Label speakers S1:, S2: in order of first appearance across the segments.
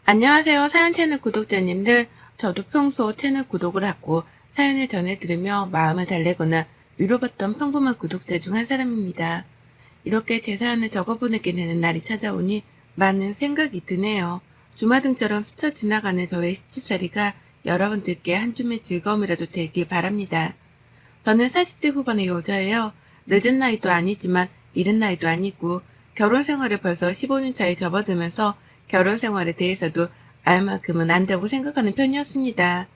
S1: 안녕하세요. 사연 채널 구독자님들. 저도 평소 채널 구독을 하고 사연을 전해 들으며 마음을 달래거나 위로받던 평범한 구독자 중 한 사람입니다. 이렇게 제 사연을 적어보내게 되는 날이 찾아오니 많은 생각이 드네요. 주마등처럼 스쳐 지나가는 저의 시집살이가 여러분들께 한 줌의 즐거움이라도 되길 바랍니다. 저는 40대 후반의 여자예요. 늦은 나이도 아니지만 이른 나이도 아니고 결혼 생활을 벌써 15년 차에 접어들면서 결혼 생활에 대해서도 알 만큼은 안다고 생각하는 편이었습니다.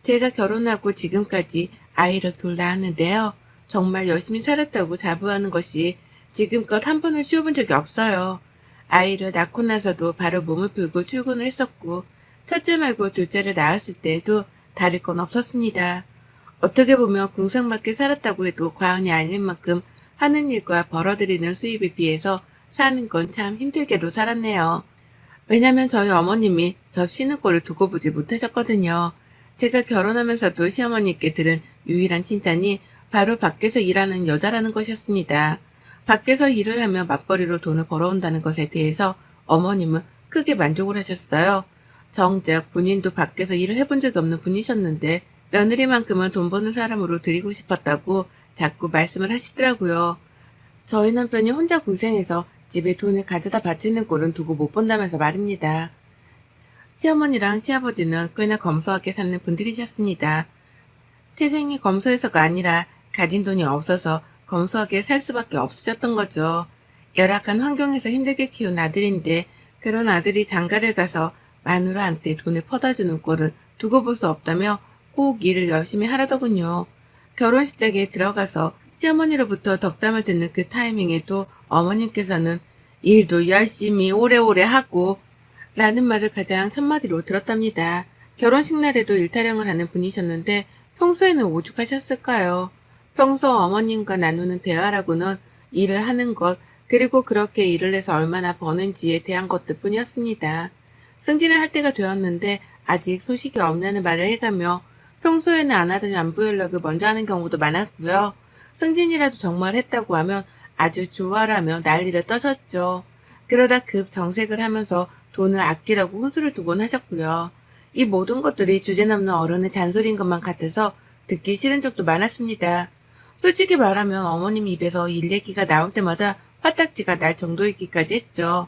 S1: 제가 결혼하고 지금까지 아이를 둘 낳았는데요. 정말 열심히 살았다고 자부하는 것이 지금껏 한 번을 쉬어본 적이 없어요. 아이를 낳고 나서도 바로 몸을 풀고 출근을 했었고 첫째 말고 둘째를 낳았을 때에도 다를 건 없었습니다. 어떻게 보면 궁상맞게 살았다고 해도 과언이 아닐 만큼 하는 일과 벌어들이는 수입에 비해서 사는 건 참 힘들게도 살았네요. 왜냐면 저희 어머님이 저 쉬는 꼴을 두고 보지 못하셨거든요. 제가 결혼하면서도 시어머니께 들은 유일한 칭찬이 바로 밖에서 일하는 여자라는 것이었습니다. 밖에서 일을 하며 맞벌이로 돈을 벌어온다는 것에 대해서 어머님은 크게 만족을 하셨어요. 정작 본인도 밖에서 일을 해본 적이 없는 분이셨는데 며느리만큼은 돈 버는 사람으로 드리고 싶었다고 자꾸 말씀을 하시더라고요. 저희 남편이 혼자 고생해서 집에 돈을 가져다 바치는 꼴은 두고 못 본다면서 말입니다. 시어머니랑 시아버지는 꽤나 검소하게 사는 분들이셨습니다. 태생이 검소해서가 아니라 가진 돈이 없어서 검소하게 살 수밖에 없으셨던 거죠. 열악한 환경에서 힘들게 키운 아들인데 그런 아들이 장가를 가서 마누라한테 돈을 퍼다주는 꼴은 두고 볼 수 없다며 꼭 일을 열심히 하라더군요. 결혼식장에 들어가서 시어머니로부터 덕담을 듣는 그 타이밍에도 어머님께서는 일도 열심히 오래오래 하고 라는 말을 가장 첫마디로 들었답니다. 결혼식 날에도 일타령을 하는 분이셨는데 평소에는 오죽하셨을까요? 평소 어머님과 나누는 대화라고는 일을 하는 것, 그리고 그렇게 일을 해서 얼마나 버는지에 대한 것들 뿐이었습니다. 승진을 할 때가 되었는데 아직 소식이 없냐는 말을 해가며 평소에는 안 하던 안부 연락을 먼저 하는 경우도 많았고요. 승진이라도 정말 했다고 하면 아주 좋아라며 난리를 떠셨죠. 그러다 급 정색을 하면서 돈을 아끼라고 혼수를 두곤 하셨고요. 이 모든 것들이 주제넘는 어른의 잔소리인 것만 같아서 듣기 싫은 적도 많았습니다. 솔직히 말하면 어머님 입에서 일 얘기가 나올 때마다 화딱지가 날 정도이기까지 했죠.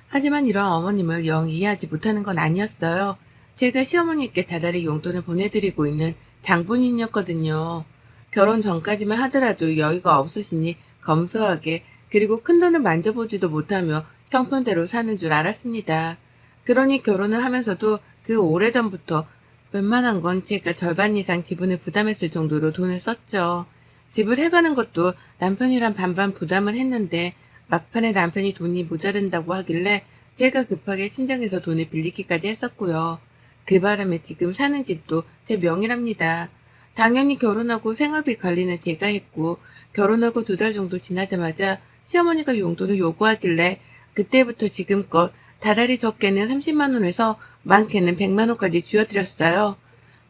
S1: 하지만 이런 어머님을 영 이해하지 못하는 건 아니었어요. 제가 시어머니께 다달이 용돈을 보내드리고 있는 장본인이었거든요. 결혼 전까지만 하더라도 여유가 없으시니 검소하게, 그리고 큰돈을 만져보지도 못하며 형편대로 사는 줄 알았습니다. 그러니 결혼을 하면서도 그 오래전부터 웬만한 건 제가 절반 이상 지분을 부담했을 정도로 돈을 썼죠. 집을 해가는 것도 남편이랑 반반 부담을 했는데 막판에 남편이 돈이 모자른다고 하길래 제가 급하게 친정에서 돈을 빌리기까지 했었고요. 그 바람에 지금 사는 집도 제 명의랍니다. 당연히 결혼하고 생활비 관리는 제가 했고 결혼하고 2달 정도 지나자마자 시어머니가 용돈을 요구하길래 그때부터 지금껏 다달이 적게는 30만 원에서 많게는 100만 원까지 쥐어드렸어요.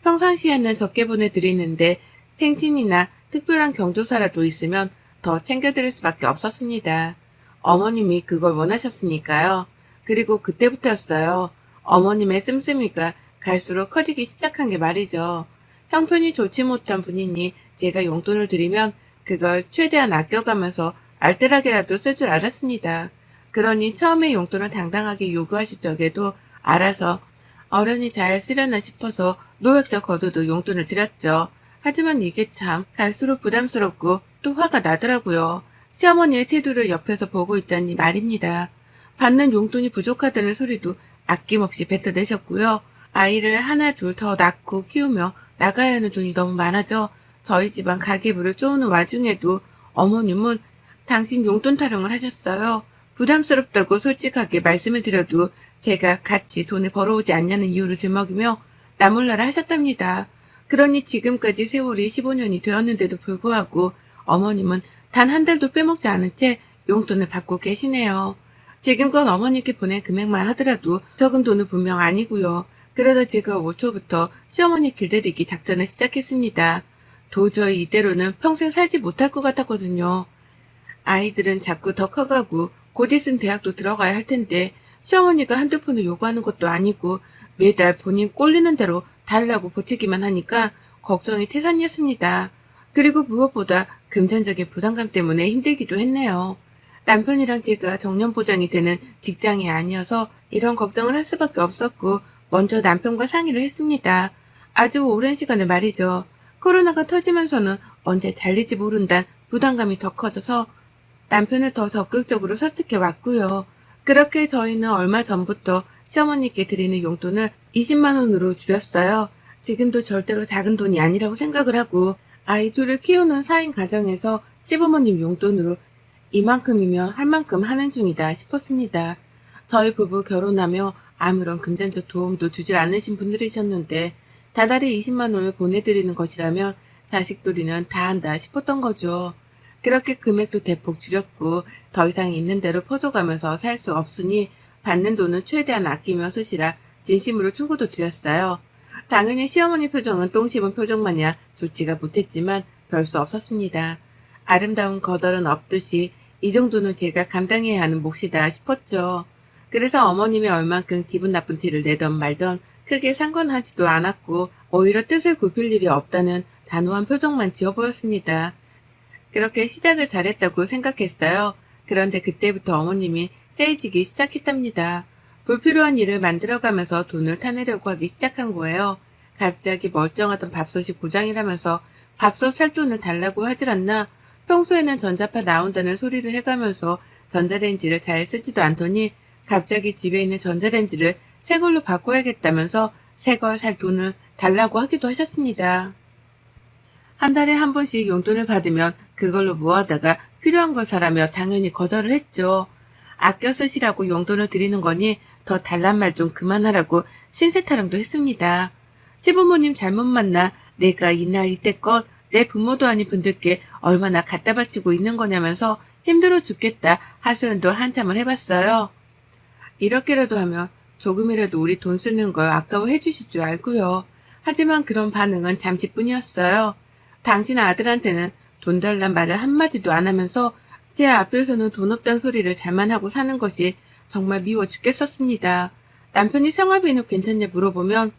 S1: 평상시에는 적게 보내드리는데 생신이나 특별한 경조사라도 있으면 더 챙겨드릴 수밖에 없었습니다. 어머님이 그걸 원하셨으니까요. 그리고 그때부터였어요. 어머님의 씀씀이가 갈수록 커지기 시작한 게 말이죠. 형편이 좋지 못한 분이니 제가 용돈을 드리면 그걸 최대한 아껴가면서 알뜰하게라도 쓸 줄 알았습니다. 그러니 처음에 용돈을 당당하게 요구하실 적에도 알아서 어련히 잘 쓰려나 싶어서 노획적 거두도 용돈을 드렸죠. 하지만 이게 참 갈수록 부담스럽고 또 화가 나더라고요. 시어머니의 태도를 옆에서 보고 있자니 말입니다. 받는 용돈이 부족하다는 소리도 아낌없이 뱉어내셨고요. 아이를 하나 둘 더 낳고 키우며 나가야 하는 돈이 너무 많아져 저희 집안 가계부를 쪼는 와중에도 어머님은 당신 용돈 타령을 하셨어요. 부담스럽다고 솔직하게 말씀을 드려도 제가 같이 돈을 벌어오지 않냐는 이유를 들먹이며 나몰라라 하셨답니다. 그러니 지금까지 세월이 15년이 되었는데도 불구하고 어머님은 단 한 달도 빼먹지 않은 채 용돈을 받고 계시네요. 지금껏 어머니께 보낸 금액만 하더라도 적은 돈은 분명 아니고요. 그러다 제가 올 초부터 시어머니 길들이기 작전을 시작했습니다. 도저히 이대로는 평생 살지 못할 것 같았거든요. 아이들은 자꾸 더 커가고 곧 있으면 대학도 들어가야 할 텐데 시어머니가 한두 푼을 요구하는 것도 아니고 매달 본인 꼴리는 대로 달라고 보채기만 하니까 걱정이 태산이었습니다. 그리고 무엇보다 금전적인 부담감 때문에 힘들기도 했네요. 남편이랑 제가 정년보장이 되는 직장이 아니어서 이런 걱정을 할 수밖에 없었고 먼저 남편과 상의를 했습니다. 아주 오랜 시간을 말이죠. 코로나가 터지면서는 언제 잘릴지 모른다는 부담감이 더 커져서 남편을 더 적극적으로 설득해 왔고요. 그렇게 저희는 얼마 전부터 시어머니께 드리는 용돈을 20만 원으로 줄였어요. 지금도 절대로 작은 돈이 아니라고 생각을 하고 아이 둘을 키우는 4인 가정에서 시부모님 용돈으로 이만큼이면 할 만큼 하는 중이다 싶었습니다. 저희 부부 결혼하며 아무런 금전적 도움도 주질 않으신 분들이셨는데 다달이 20만 원을 보내드리는 것이라면 자식돌이는 다 한다 싶었던 거죠. 그렇게 금액도 대폭 줄였고 더 이상 있는 대로 퍼줘가면서 살 수 없으니 받는 돈은 최대한 아끼며 쓰시라 진심으로 충고도 드렸어요. 당연히 시어머니 표정은 똥 씹은 표정 마냥 좋지가 못했지만 별 수 없었습니다. 아름다운 거절은 없듯이 이 정도는 제가 감당해야 하는 몫이다 싶었죠. 그래서 어머님이 얼만큼 기분 나쁜 티를 내던 말던 크게 상관하지도 않았고 오히려 뜻을 굽힐 일이 없다는 단호한 표정만 지어 보였습니다. 그렇게 시작을 잘했다고 생각했어요. 그런데 그때부터 어머님이 세이지기 시작했답니다. 불필요한 일을 만들어가면서 돈을 타내려고 하기 시작한 거예요. 갑자기 멀쩡하던 밥솥이 고장이라면서 밥솥 살 돈을 달라고 하질 않나. 평소에는 전자파 나온다는 소리를 해가면서 전자레인지를 잘 쓰지도 않더니 갑자기 집에 있는 전자레인지를 새 걸로 바꿔야겠다면서 새 걸 살 돈을 달라고 하기도 하셨습니다. 한 달에 한 번씩 용돈을 받으면 그걸로 뭐하다가 필요한 걸 사라며 당연히 거절을 했죠. 아껴 쓰시라고 용돈을 드리는 거니 더 달란 말 좀 그만하라고 신세 타령도 했습니다. 시부모님 잘못 만나 내가 이날 이때껏 내 부모도 아닌 분들께 얼마나 갖다 바치고 있는 거냐면서 힘들어 죽겠다 하소연도 한참을 해봤어요. 이렇게라도 하면 조금이라도 우리 돈 쓰는 걸 아까워해 주실 줄 알고요. 하지만 그런 반응은 잠시뿐이었어요. 당신 아들한테는 돈 달란 말을 한마디도 안 하면서 제 앞에서는 돈 없단 소리를 잘만 하고 사는 것이 정말 미워 죽겠었습니다. 남편이 생활비는 괜찮냐 물어보면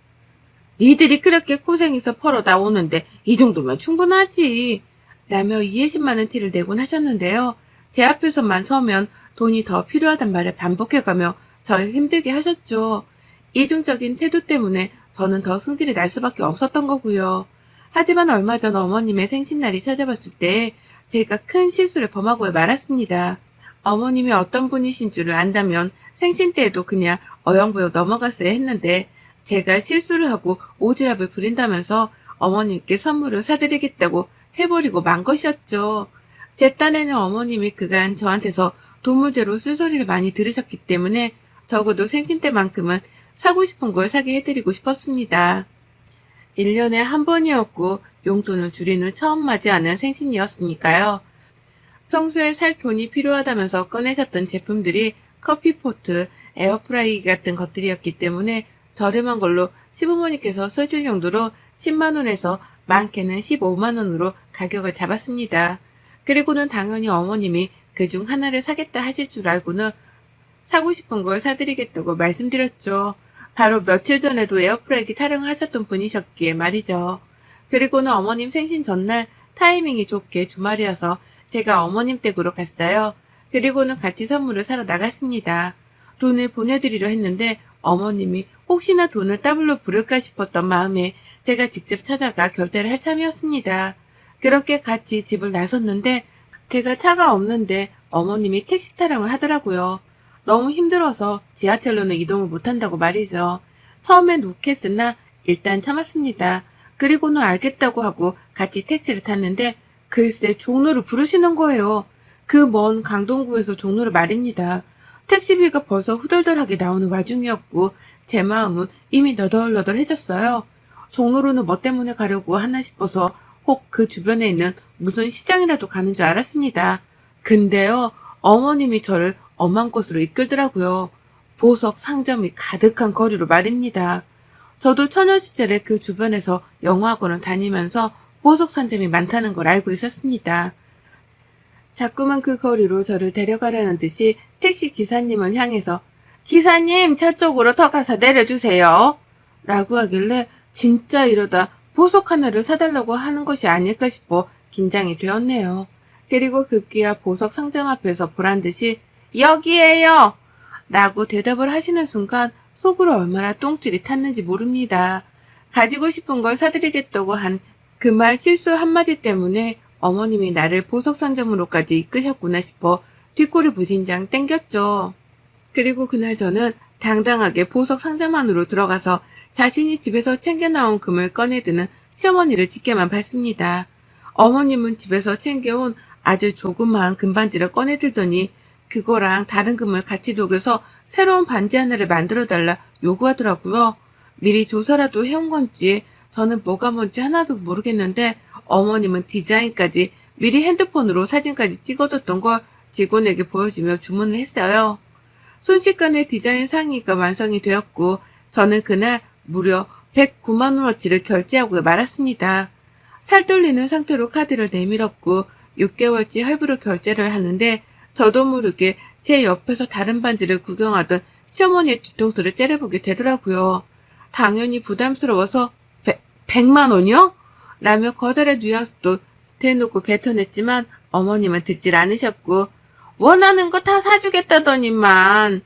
S1: 니들이 그렇게 고생해서 벌어 나오는데 이 정도면 충분하지 라며 20만 원 티를 내곤 하셨는데요. 제 앞에서만 서면 돈이 더 필요하단 말을 반복해가며 저를 힘들게 하셨죠. 이중적인 태도 때문에 저는 더 승질이 날 수밖에 없었던 거고요. 하지만 얼마 전 어머님의 생신날이 찾아왔을 때 제가 큰 실수를 범하고 말았습니다. 어머님이 어떤 분이신 줄을 안다면 생신 때에도 그냥 어영부영 넘어갔어야 했는데 제가 실수를 하고 오지랖을 부린다면서 어머님께 선물을 사드리겠다고 해버리고 만 것이었죠. 제 딴에는 어머님이 그간 저한테서 돈 문제로 쓸소리를 많이 들으셨기 때문에 적어도 생신 때만큼은 사고 싶은 걸 사게 해드리고 싶었습니다. 1년에 한 번이었고 용돈을 줄이는 처음 맞이하는 생신이었으니까요. 평소에 살 돈이 필요하다면서 꺼내셨던 제품들이 커피포트, 에어프라이기 같은 것들이었기 때문에 저렴한 걸로 시부모님께서 쓰실 용도로 10만원에서 많게는 15만원으로 가격을 잡았습니다. 그리고는 당연히 어머님이 그중 하나를 사겠다 하실 줄 알고는 사고 싶은 걸 사드리겠다고 말씀드렸죠. 바로 며칠 전에도 에어프라이기 타령을 하셨던 분이셨기에 말이죠. 그리고는 어머님 생신 전날 타이밍이 좋게 주말이어서 제가 어머님 댁으로 갔어요. 그리고는 같이 선물을 사러 나갔습니다. 돈을 보내드리려 했는데 어머님이 혹시나 돈을 따블로 부를까 싶었던 마음에 제가 직접 찾아가 결제를 할 참이었습니다. 그렇게 같이 집을 나섰는데 제가 차가 없는데 어머님이 택시 타령을 하더라고요. 너무 힘들어서 지하철로는 이동을 못한다고 말이죠. 처음엔 욱했으나 일단 참았습니다. 그리고는 알겠다고 하고 같이 택시를 탔는데 글쎄 종로를 부르시는 거예요. 그 먼 강동구에서 종로를 말입니다. 택시비가 벌써 후덜덜하게 나오는 와중이었고 제 마음은 이미 너덜너덜해졌어요. 종로로는 뭐 때문에 가려고 하나 싶어서 혹 그 주변에 있는 무슨 시장이라도 가는 줄 알았습니다. 근데요, 어머님이 저를 엄한 곳으로 이끌더라고요. 보석 상점이 가득한 거리로 말입니다. 저도 처녀 시절에 그 주변에서 영어학원을 다니면서 보석 상점이 많다는 걸 알고 있었습니다. 자꾸만 그 거리로 저를 데려가려는 듯이 택시 기사님을 향해서 기사님, 저쪽으로 더 가서 내려주세요. 라고 하길래 진짜 이러다 보석 하나를 사달라고 하는 것이 아닐까 싶어 긴장이 되었네요. 그리고 급기야 보석 상점 앞에서 보란듯이 여기에요! 라고 대답을 하시는 순간 속으로 얼마나 똥줄이 탔는지 모릅니다. 가지고 싶은 걸 사드리겠다고 한 그 말 실수 한마디 때문에 어머님이 나를 보석 상점으로까지 이끄셨구나 싶어 뒷골이 부진장 땡겼죠. 그리고 그날 저는 당당하게 보석 상점 안으로 들어가서 자신이 집에서 챙겨나온 금을 꺼내드는 시어머니를 지켜만 봤습니다. 어머님은 집에서 챙겨온 아주 조그마한 금반지를 꺼내들더니 그거랑 다른 금을 같이 녹여서 새로운 반지 하나를 만들어달라 요구하더라고요. 미리 조사라도 해온 건지 저는 뭐가 뭔지 하나도 모르겠는데 어머님은 디자인까지 미리 핸드폰으로 사진까지 찍어뒀던 걸 직원에게 보여주며 주문을 했어요. 순식간에 디자인 상의가 완성이 되었고 저는 그날 무려 109만 원어치를 결제하고 말았습니다. 살떨리는 상태로 카드를 내밀었고 6개월치 할부로 결제를 하는데 저도 모르게 제 옆에서 다른 반지를 구경하던 시어머니의 뒤통수를 째려보게 되더라고요. 당연히 부담스러워서 100만 원이요? 라며 거절의 뉘앙스도 대놓고 뱉어냈지만 어머님은 듣질 않으셨고 원하는 거 다 사주겠다더니만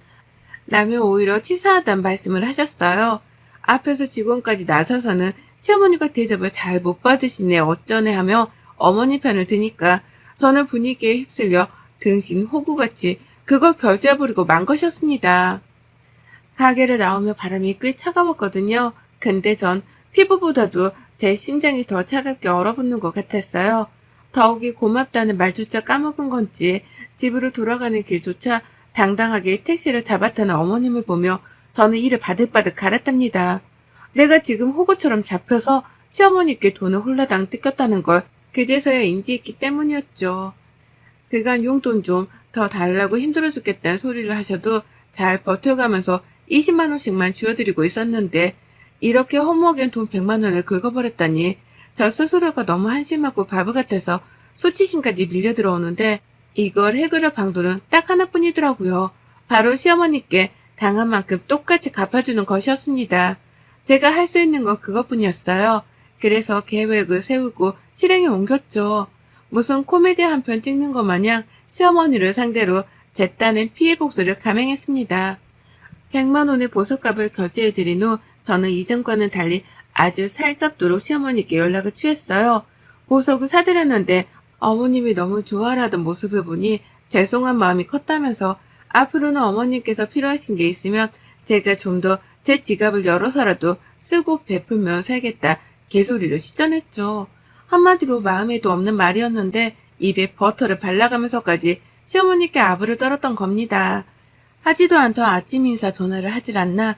S1: 라며 오히려 치사하단 말씀을 하셨어요. 앞에서 직원까지 나서서는 시어머니가 대접을 잘 못 받으시네 어쩌네 하며 어머니 편을 드니까 저는 분위기에 휩쓸려 등신 호구같이 그걸 결제해버리고 만 것이었습니다. 가게를 나오며 바람이 꽤 차가웠거든요. 근데 전 피부보다도 제 심장이 더 차갑게 얼어붙는 것 같았어요. 더욱이 고맙다는 말조차 까먹은 건지 집으로 돌아가는 길조차 당당하게 택시를 잡았다는 어머님을 보며 저는 이를 바득바득 갈았답니다. 내가 지금 호구처럼 잡혀서 시어머니께 돈을 홀라당 뜯겼다는 걸 그제서야 인지했기 때문이었죠. 그간 용돈 좀 더 달라고 힘들어 죽겠다는 소리를 하셔도 잘 버텨가면서 20만 원씩만 쥐어드리고 있었는데 이렇게 허무하게 돈 100만 원을 긁어버렸다니 저 스스로가 너무 한심하고 바보 같아서 수치심까지 밀려 들어오는데 이걸 해결할 방도는 딱 하나뿐이더라고요. 바로 시어머니께 당한 만큼 똑같이 갚아주는 것이었습니다. 제가 할 수 있는 건 그것뿐이었어요. 그래서 계획을 세우고 실행에 옮겼죠. 무슨 코미디 한 편 찍는 것 마냥 시어머니를 상대로 제 딴엔 피해 복수를 감행했습니다. 100만 원의 보석값을 결제해드린 후 저는 이전과는 달리 아주 살갑도록 시어머니께 연락을 취했어요. 보석을 사드렸는데 어머님이 너무 좋아하던 모습을 보니 죄송한 마음이 컸다면서 앞으로는 어머님께서 필요하신 게 있으면 제가 좀 더 제 지갑을 열어서라도 쓰고 베풀며 살겠다 개소리를 시전했죠. 한마디로 마음에도 없는 말이었는데 입에 버터를 발라가면서까지 시어머니께 아부를 떨었던 겁니다. 하지도 않던 아침 인사 전화를 하질 않나,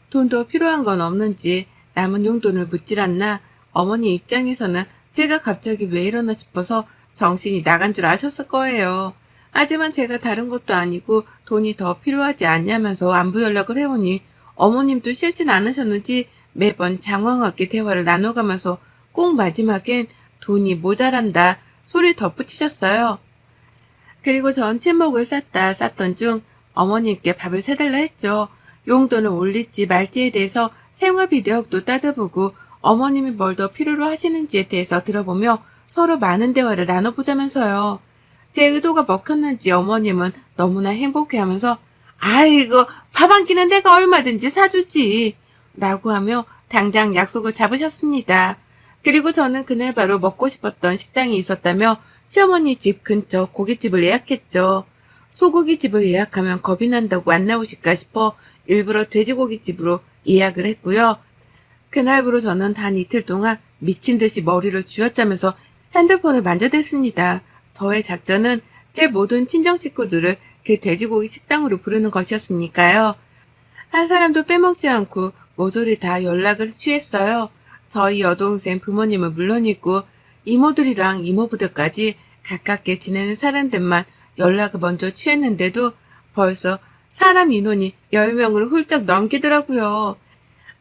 S1: 돈도 필요한 건 없는지 남은 용돈을 묻질 않나, 어머니 입장에서는 제가 갑자기 왜 이러나 싶어서 정신이 나간 줄 아셨을 거예요. 하지만 제가 다른 것도 아니고 돈이 더 필요하지 않냐면서 안부 연락을 해오니 어머님도 싫진 않으셨는지 매번 장황하게 대화를 나눠가면서 꼭 마지막엔 돈이 모자란다 소리 덧붙이셨어요. 그리고 전 친목을 쌌던 중 어머님께 밥을 사달라 했죠. 용돈을 올릴지 말지에 대해서 생활비 내역도 따져보고 어머님이 뭘 더 필요로 하시는지에 대해서 들어보며 서로 많은 대화를 나눠보자면서요. 제 의도가 먹혔는지 어머님은 너무나 행복해하면서 아이고 밥 한 끼는 내가 얼마든지 사주지 라고 하며 당장 약속을 잡으셨습니다. 그리고 저는 그날 바로 먹고 싶었던 식당이 있었다며 시어머니 집 근처 고깃집을 예약했죠. 소고기집을 예약하면 겁이 난다고 안 나오실까 싶어 일부러 돼지고기집으로 예약을 했고요. 그날부로 저는 단 이틀 동안 미친 듯이 머리를 쥐어짜면서 핸드폰을 만져댔습니다. 저의 작전은 제 모든 친정 식구들을 그 돼지고기 식당으로 부르는 것이었으니까요. 한 사람도 빼먹지 않고 모조리 다 연락을 취했어요. 저희 여동생 부모님은 물론이고 이모들이랑 이모부들까지 가깝게 지내는 사람들만 연락을 먼저 취했는데도 벌써 사람 인원이 10명을 훌쩍 넘기더라고요.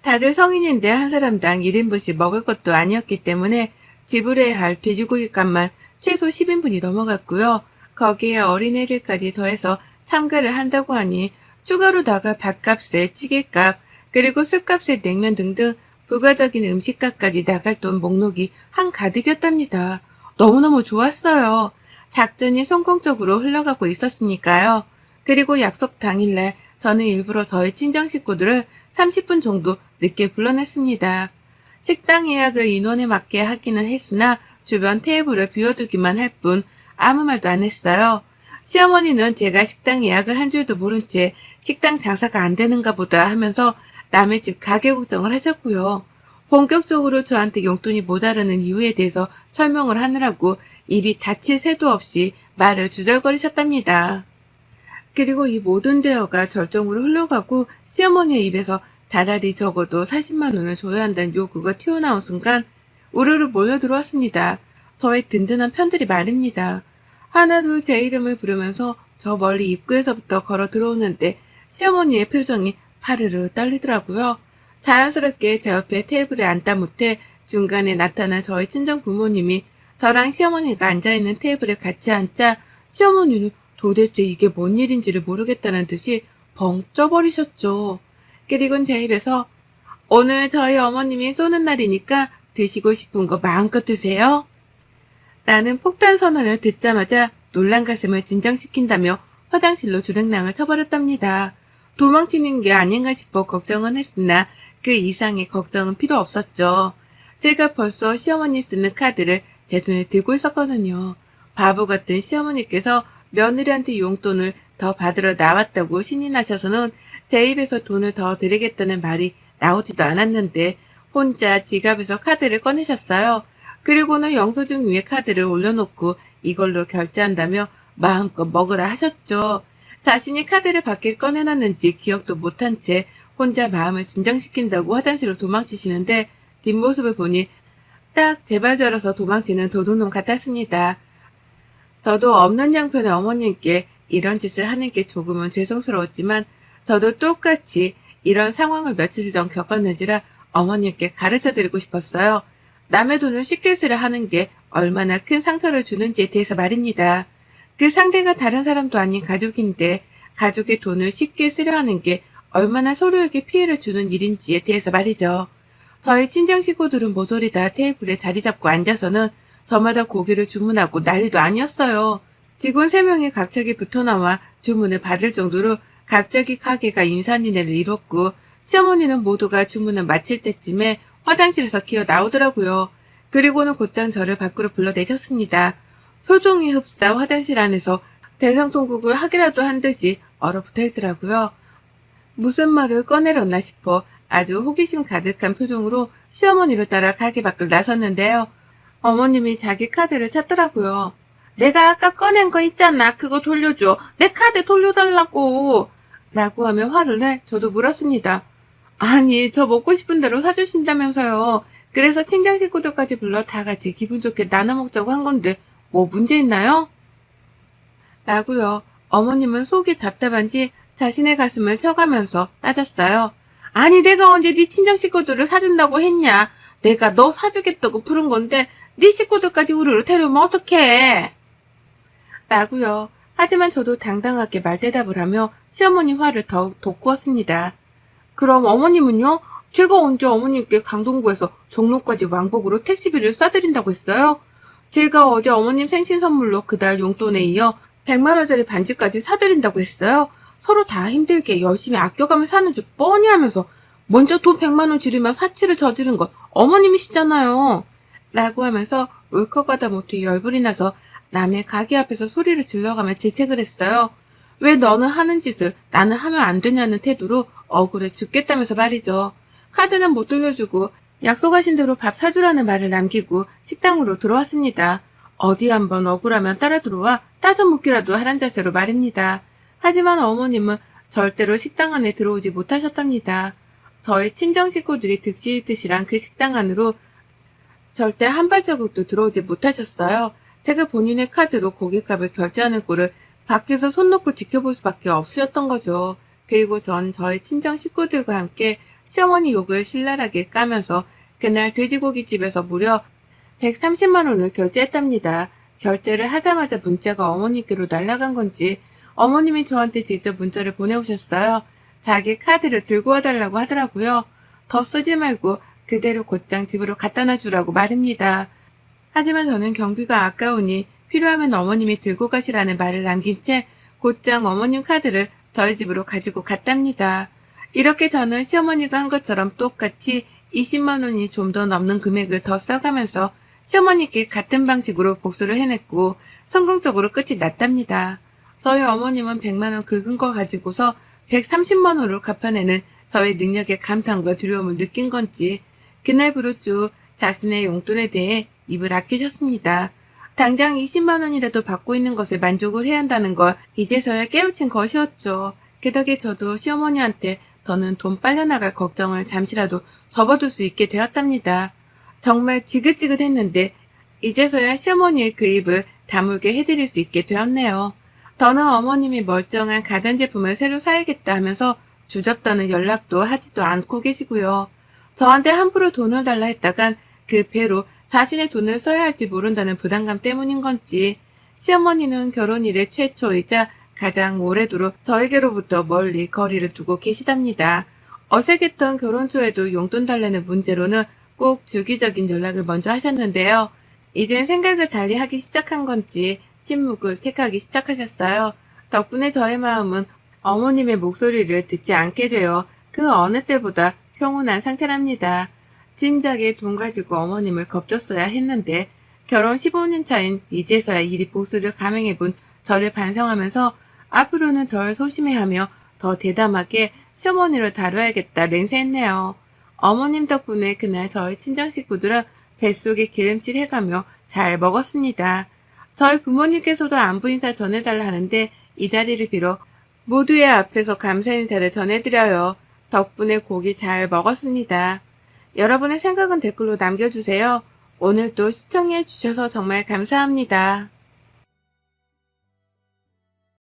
S1: 다들 성인인데 한 사람당 1인분씩 먹을 것도 아니었기 때문에 지불해야 할 돼지고기 값만 최소 10인분이 넘어갔고요. 거기에 어린애들까지 더해서 참가를 한다고 하니 추가로 나갈 밥값에 찌개값, 그리고 술값에 냉면 등등 부가적인 음식값까지 나갈 돈 목록이 한가득이었답니다. 너무너무 좋았어요. 작전이 성공적으로 흘러가고 있었으니까요. 그리고 약속 당일날 저는 일부러 저희 친정 식구들을 30분 정도 늦게 불러냈습니다. 식당 예약을 인원에 맞게 하기는 했으나 주변 테이블을 비워두기만 할 뿐 아무 말도 안 했어요. 시어머니는 제가 식당 예약을 한 줄도 모른 채 식당 장사가 안 되는가 보다 하면서 남의 집 가게 걱정을 하셨고요. 본격적으로 저한테 용돈이 모자라는 이유에 대해서 설명을 하느라고 입이 닫힐 새도 없이 말을 주절거리셨답니다. 그리고 이 모든 대화가 절정으로 흘러가고 시어머니의 입에서 다달이 적어도 40만 원을 줘야 한다는 요구가 튀어나온 순간 우르르 몰려들어왔습니다. 저의 든든한 편들이 말입니다. 하나둘 제 이름을 부르면서 저 멀리 입구에서부터 걸어 들어오는데 시어머니의 표정이 파르르 떨리더라고요. 자연스럽게 제 옆에 테이블에 앉다 못해 중간에 나타난 저희 친정 부모님이 저랑 시어머니가 앉아있는 테이블에 같이 앉자 시어머니는 도대체 이게 뭔 일인지를 모르겠다는 듯이 벙 쪄버리셨죠. 그리고는 제 입에서 오늘 저희 어머님이 쏘는 날이니까 드시고 싶은 거 마음껏 드세요. 나는 폭탄 선언을 듣자마자 놀란 가슴을 진정시킨다며 화장실로 주랭랑을 쳐버렸답니다. 도망치는 게 아닌가 싶어 걱정은 했으나 그 이상의 걱정은 필요 없었죠. 제가 벌써 시어머니 쓰는 카드를 제 손에 들고 있었거든요. 바보 같은 시어머니께서 며느리한테 용돈을 더 받으러 나왔다고 신이 나셔서는 제 입에서 돈을 더 드리겠다는 말이 나오지도 않았는데 혼자 지갑에서 카드를 꺼내셨어요. 그리고는 영수증 위에 카드를 올려놓고 이걸로 결제한다며 마음껏 먹으라 하셨죠. 자신이 카드를 밖에 꺼내놨는지 기억도 못한 채 혼자 마음을 진정시킨다고 화장실로 도망치시는데 뒷모습을 보니 딱 제발저러서 도망치는 도둑놈 같았습니다. 저도 없는 양편의 어머님께 이런 짓을 하는 게 조금은 죄송스러웠지만 저도 똑같이 이런 상황을 며칠 전 겪었는지라 어머님께 가르쳐드리고 싶었어요. 남의 돈을 쉽게 쓰려 하는 게 얼마나 큰 상처를 주는지에 대해서 말입니다. 그 상대가 다른 사람도 아닌 가족인데 가족의 돈을 쉽게 쓰려 하는 게 얼마나 서로에게 피해를 주는 일인지에 대해서 말이죠. 저희 친정 식구들은 모조리 다 테이블에 자리 잡고 앉아서는 저마다 고기를 주문하고 난리도 아니었어요. 직원 3명이 갑자기 붙어나와 주문을 받을 정도로 갑자기 가게가 인산인해를 이뤘고 시어머니는 모두가 주문을 마칠 때쯤에 화장실에서 기어 나오더라고요. 그리고는 곧장 저를 밖으로 불러내셨습니다. 표정이 흡사 화장실 안에서 대성통곡을 하기라도 한 듯이 얼어붙어 있더라고요. 무슨 말을 꺼내렸나 싶어 아주 호기심 가득한 표정으로 시어머니를 따라 가게 밖을 나섰는데요. 어머님이 자기 카드를 찾더라고요. 내가 아까 꺼낸 거 있잖아. 그거 돌려줘. 내 카드 돌려달라고. 라고 하며 화를 내 저도 물었습니다. 아니, 저 먹고 싶은 대로 사주신다면서요. 그래서 친정 식구들까지 불러 다 같이 기분 좋게 나눠 먹자고 한 건데 뭐 문제 있나요? 라고요. 어머님은 속이 답답한지 자신의 가슴을 쳐가면서 따졌어요. 아니, 내가 언제 네 친정 식구들을 사준다고 했냐. 내가 너 사주겠다고 부른 건데 네 식구들까지 우르르 데려오면 어떡해. 라고요. 하지만 저도 당당하게 말대답을 하며 시어머니 화를 더욱 돋구었습니다. 그럼 어머님은요? 제가 언제 어머님께 강동구에서 종로까지 왕복으로 택시비를 쏴드린다고 했어요? 제가 어제 어머님 생신 선물로 그달 용돈에 이어 100만 원짜리 반지까지 사드린다고 했어요? 서로 다 힘들게 열심히 아껴가며 사는 줄 뻔히 하면서 먼저 돈 100만 원 지르며 사치를 저지른 건 어머님이시잖아요. 라고 하면서 울컥하다 못해 열불이 나서 남의 가게 앞에서 소리를 질러가며 질책을 했어요. 왜 너는 하는 짓을 나는 하면 안 되냐는 태도로 억울해 죽겠다면서 말이죠. 카드는 못 돌려주고 약속하신 대로 밥 사주라는 말을 남기고 식당으로 들어왔습니다. 어디 한번 억울하면 따라 들어와 따져 묻기라도 하란 자세로 말입니다. 하지만 어머님은 절대로 식당 안에 들어오지 못하셨답니다. 저희 친정 식구들이 득실득실한 그 식당 안으로 절대 한 발자국도 들어오지 못하셨어요. 제가 본인의 카드로 고깃값을 결제하는 꼴을 밖에서 손 놓고 지켜볼 수밖에 없으셨던 거죠. 그리고 전 저희 친정 식구들과 함께 시어머니 욕을 신랄하게 까면서 그날 돼지고기집에서 무려 130만 원을 결제했답니다. 결제를 하자마자 문자가 어머니께로 날아간 건지 어머님이 저한테 직접 문자를 보내오셨어요. 자기 카드를 들고 와달라고 하더라고요. 더 쓰지 말고 그대로 곧장 집으로 갖다 놔주라고 말입니다. 하지만 저는 경비가 아까우니 필요하면 어머님이 들고 가시라는 말을 남긴 채 곧장 어머님 카드를 저희 집으로 가지고 갔답니다. 이렇게 저는 시어머니가 한 것처럼 똑같이 20만 원이 좀 더 넘는 금액을 더 써가면서 시어머니께 같은 방식으로 복수를 해냈고 성공적으로 끝이 났답니다. 저희 어머님은 100만 원 긁은 거 가지고서 130만 원으로 갚아내는 저의 능력에 감탄과 두려움을 느낀 건지 그날부로 쭉 자신의 용돈에 대해 입을 아끼셨습니다. 당장 20만 원이라도 받고 있는 것에 만족을 해야 한다는 걸 이제서야 깨우친 것이었죠. 그 덕에 저도 시어머니한테 더는 돈 빨려나갈 걱정을 잠시라도 접어둘 수 있게 되었답니다. 정말 지긋지긋했는데 이제서야 시어머니의 그 입을 다물게 해드릴 수 있게 되었네요. 더는 어머님이 멀쩡한 가전제품을 새로 사야겠다 하면서 주접다는 연락도 하지도 않고 계시고요. 저한테 함부로 돈을 달라 했다간 그 배로 자신의 돈을 써야 할지 모른다는 부담감 때문인 건지 시어머니는 결혼 이래 최초이자 가장 오래도록 저에게로부터 멀리 거리를 두고 계시답니다. 어색했던 결혼 초에도 용돈 달라는 문제로는 꼭 주기적인 연락을 먼저 하셨는데요. 이젠 생각을 달리 하기 시작한 건지 침묵을 택하기 시작하셨어요. 덕분에 저의 마음은 어머님의 목소리를 듣지 않게 되어 그 어느 때보다 평온한 상태랍니다. 진작에 돈 가지고 어머님을 겁줬어야 했는데 결혼 15년 차인 이제서야 이리 복수를 감행해본 저를 반성하면서 앞으로는 덜 소심해하며 더 대담하게 시어머니를 다뤄야겠다 맹세했네요. 어머님 덕분에 그날 저희 친정 식구들은 뱃속에 기름칠 해가며 잘 먹었습니다. 저희 부모님께서도 안부 인사 전해달라 하는데 이 자리를 빌어 모두의 앞에서 감사 인사를 전해드려요. 덕분에 고기 잘 먹었습니다. 여러분의 생각은 댓글로 남겨주세요. 오늘도 시청해 주셔서 정말 감사합니다.